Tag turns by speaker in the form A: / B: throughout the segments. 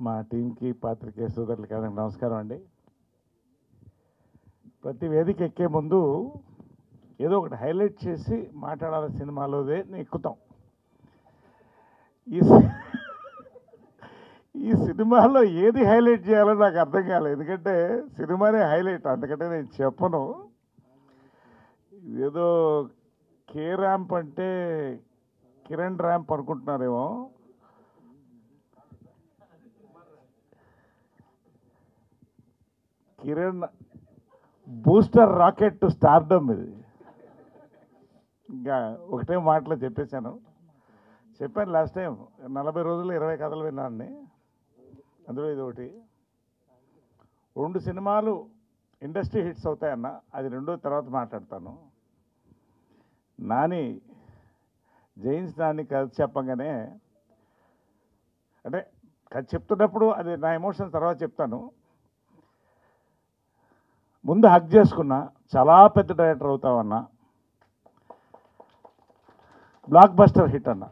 A: మా టీంకి పాత్రికేయ సోదరులకి అందరికీ నమస్కారం అండి. ప్రతి వేదిక ఎక్కే ముందు ఏదో ఒకటి హైలైట్ చేసి మాట్లాడాలి, సినిమాలోదే ఎక్కుతాం. ఈ ఈ సినిమాలో ఏది హైలైట్ చేయాలో నాకు అర్థం కాలేదు, ఎందుకంటే సినిమానే హైలైట్, అందుకంటే నేను చెప్పను. ఏదో కే ర్యాంప్ అంటే కిరణ్ ర్యాంప్ అనుకుంటున్నారేమో. Kiran booster rocket to stardom ఇది. ఇంకా ఒకటే మాటలో చెప్పాను లాస్ట్ టైం. 40 రోజులు 20 కథలు విన్నాను, అందులో ఇది ఒకటి. 2 సినిమాలు ఇండస్ట్రీ హిట్స్ అవుతాయన్న, అది రెండో తర్వాత మాట్లాడతాను. నాని జైన్స్ నాని కథ చెప్పగానే, అంటే కథ చెప్తున్నప్పుడు అది నా ఎమోషన్ తర్వాత చెప్తాను. ముందు హక్ చేసుకున్నా, చాలా పెద్ద డైరెక్టర్ అవుతావన్నా, బ్లాక్ బస్టర్ హిట్ అన్న.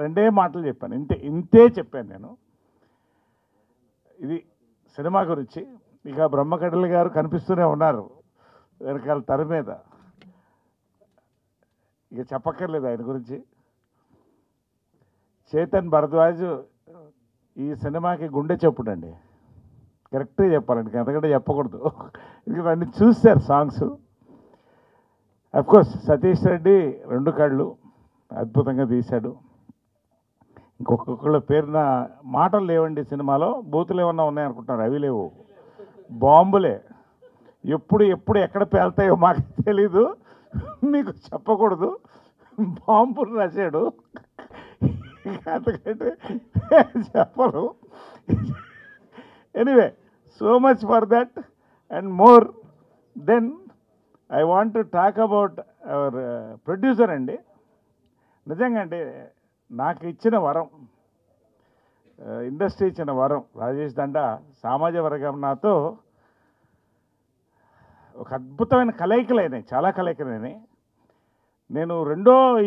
A: రెండే మాటలు చెప్పాను, ఇంతే చెప్పాను నేను. ఇది సినిమా గురించి. ఇక బ్రహ్మకడలి గారు కనిపిస్తూనే ఉన్నారు వెనకాల తెర మీద, ఇక చెప్పక్కర్లేదు ఆయన గురించి. చేతన్ భరద్వాజ్ ఈ సినిమాకి గుండె చెప్పుడండి, కరెక్ట్గా చెప్పాలండి, ఎందుకంటే చెప్పకూడదు, ఎందుకంటే అన్ని చూశారు సాంగ్స్. అఫ్కోర్స్ సతీష్ రెడ్డి 2 కళ్ళు అద్భుతంగా తీశాడు. ఇంకొకళ్ళ పేరున మాటలు లేవండి సినిమాలో, బూతులు ఏమన్నా ఉన్నాయనుకుంటున్నారు, అవి లేవు, బాంబులే. ఎప్పుడు ఎక్కడ పేలుతాయో మాకు తెలీదు, మీకు చెప్పకూడదు. బాంబులు రాశాడు, అందుకంటే చెప్పరు. Anyway, so much for that and more. Then I want to talk about our producer అండి. నిజంగా అంటే నాకు ఇచ్చిన వరం, ఇండస్ట్రీ ఇచ్చిన వరం రాజేష్ దండా. సామాజిక వర్గం నాతో ఒక అద్భుతమైన కలయికలైనాయి, చాలా కలయికలైనాయి. నేను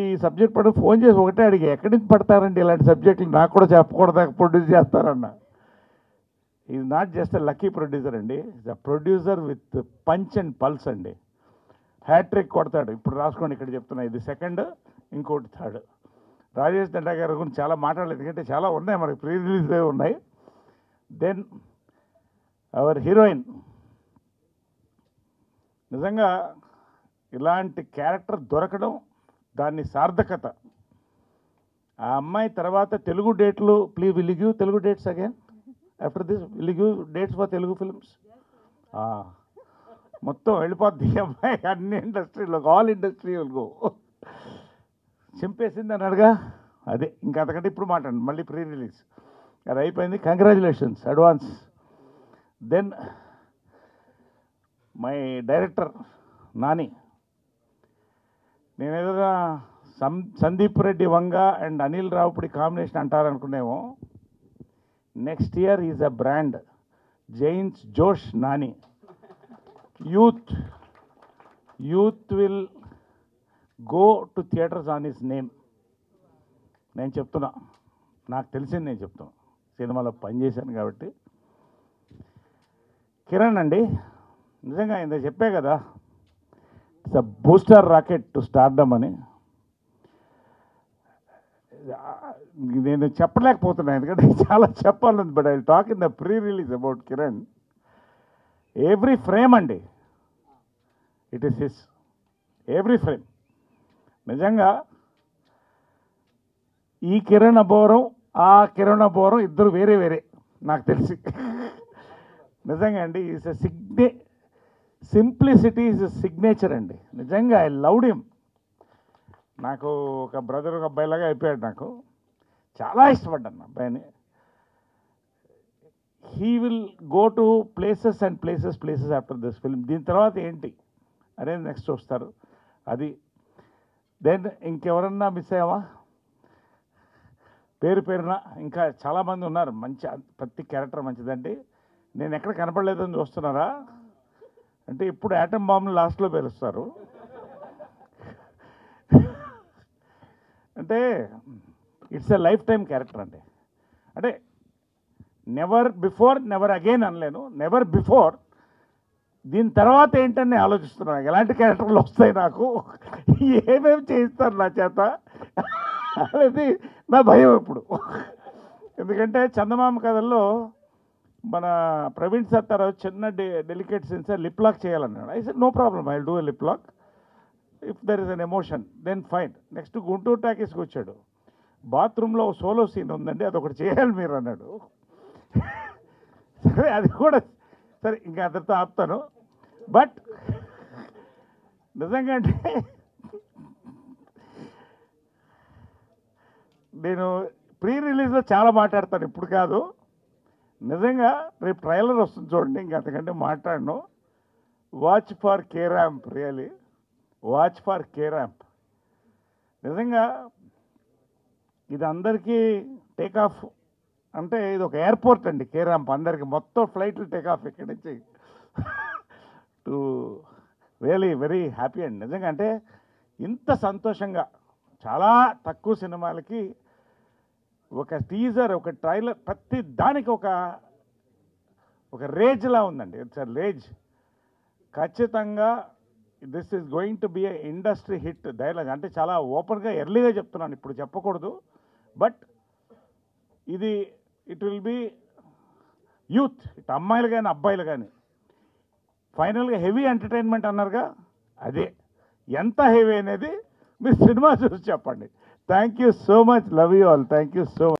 A: ఈ సబ్జెక్ట్ పడి ఫోన్ చేసి ఒకటే అడిగి, ఎక్కడి నుంచి పడతారండి ఇలాంటి సబ్జెక్టులు, నాకు కూడా చెప్పకూడదా ప్రొడ్యూస్ చేస్తారన్న. Is not just a lucky producer అండి, the producer with punch and pulse అండి. హ్యాట్రిక్ కొడతాడు. ఇప్పుడు రాసుకోండి, ఇక్కడ చెప్తున్నా, ఇది సెకండ్, ఇంకోటి థర్డ్. రాజేష్ దండా గారి గురించి చాలా మాట్లాడలేదు, ఎందుకంటే చాలా ఉన్నాయి, మనకి ప్రీ రిలీజ్ ఉన్నాయి. దెన్ అవర్ హీరోయిన్, నిజంగా ఇలాంటి క్యారెక్టర్ దొరకడం, దాన్ని సార్థకత. ఆ అమ్మాయి తర్వాత తెలుగు డేట్లు, please will give Telugu dates again after this, will give dates for Telugu films. మొత్తం వెళ్ళిపోద్ది ఈ అమ్మాయి అన్ని ఇండస్ట్రీలో, ఆల్ ఇండస్ట్రీ గో. చింపేసింది అన్నాడుగా, అదే ఇంకా అంతకంటే ఇప్పుడు మాట్లాడండి. మళ్ళీ ప్రీ రిలీజ్ అది అయిపోయింది, congratulations advance. Then my director Nani. నేను ఏదైనా సందీప్ రెడ్డి వంగ అండ్ అనిల్ రావుపూడి కాంబినేషన్ అంటారనుకునేమో. Next year is a brand, జైన్స్ జోష్ Nani. Youth will go to theatres on his name. నేను చెప్తున్నా, నాకు తెలిసింది నేను చెప్తున్నా, సినిమాలో పనిచేశాను కాబట్టి. కిరణ్ అండి, నిజంగా ఇంత చెప్పే కదా, it's a booster rocket to stardom అని. నేను చెప్పలేకపోతున్నాను, ఎందుకంటే చాలా చెప్పాలని, but I talk in the pre release about Kiran. Every frame అండి, it is his, every frame. నిజంగా ఈ కిరణ్ అబోరం, ఆ కిరణ్ అబోరం ఇద్దరు వేరే వేరే నాకు తెలిసి. నిజంగా అండి, is a simplicity is a signature అండి. నిజంగా ఐ లవ్డ్ హిమ్. నాకు ఒక బ్రదర్, ఒక అబ్బాయిలాగా అయిపోయాడు. నాకు చాలా ఇష్టపడ్డాను అబ్బాయిని. He will go to places and places after this film. దీని తర్వాత ఏంటి అనేది నెక్స్ట్ వస్తారు, అది. దెన్ ఇంకెవరన్నా మిస్ అయ్యావా పేరున? ఇంకా చాలామంది ఉన్నారు, మంచి, ప్రతి క్యారెక్టర్ మంచిదండి. నేను ఎక్కడ కనపడలేదని చూస్తున్నారా అంటే, ఇప్పుడు యాటమ్ బాంబులు లాస్ట్లో పేరుస్తారు. అంటే it's a lifetime character అండి. నెవర్ బిఫోర్ నెవర్ అగైన్ అనలేను, నెవర్ బిఫోర్. దీని తర్వాత ఏంటని ఆలోచిస్తున్నాను, ఎలాంటి క్యారెక్టర్లు వస్తాయి నాకు, ఏమేమి చేయిస్తారు నా చేత అనేది నా భయం ఇప్పుడు. ఎందుకంటే చందమామ కథల్లో మన ప్రవీణ్ సత్తారావు చిన్న డెలికేట్ సెన్స్ లిప్ లాక్ చేయాలన్నాడు. I said no problem, I will do a lip lock if there is an emotion, then fine. Next Guntur టాకీస్కి వచ్చాడు, బాత్రూంలో సోలో సీన్ ఉందండి, అదొకటి చేయాలి మీరు అన్నాడు. సరే అది కూడా సరే, ఇంకా అందరితో ఆపుతాను. బట్ నిజంగా అంటే నేను ప్రీ రిలీజ్లో చాలా మాట్లాడతాను, ఇప్పుడు కాదు. నిజంగా రేపు ట్రైలర్ వస్తుంది చూడండి, ఇంక అంతకంటే మాట్లాడను. Watch for K ramp, really watch for K ramp. నిజంగా ఇది అందరికీ టేక్ ఆఫ్ అంటే ఇది ఒక ఎయిర్పోర్ట్ అండి కే ర్యాంప్, అందరికీ మొత్తం ఫ్లైట్లు టేక్ ఆఫ్ ఇక్కడి నుంచి. టు రియలీ వెరీ హ్యాపీ అండి నిజంగా. అంటే ఇంత సంతోషంగా చాలా తక్కువ సినిమాలకి ఒక టీజర్, ఒక ట్రైలర్, ప్రతి దానికి ఒక రేజ్లా ఉందండి. It's a rage. ఖచ్చితంగా this is going to be a industry hit dialogue. అంటే చాలా ఓపెన్గా ఎర్లీగా చెప్తున్నాను, ఇప్పుడు చెప్పకూడదు. బట్ ఇది ఇట్ విల్ బి యూత్, ఇటు అమ్మాయిలు కానీ అబ్బాయిలు కానీ. ఫైనల్గా హెవీ ఎంటర్టైన్మెంట్ అన్నారుగా, అదే ఎంత హెవీ అనేది మీరు సినిమా చూసి చెప్పండి. Thank you so much, love you all, thank you so much.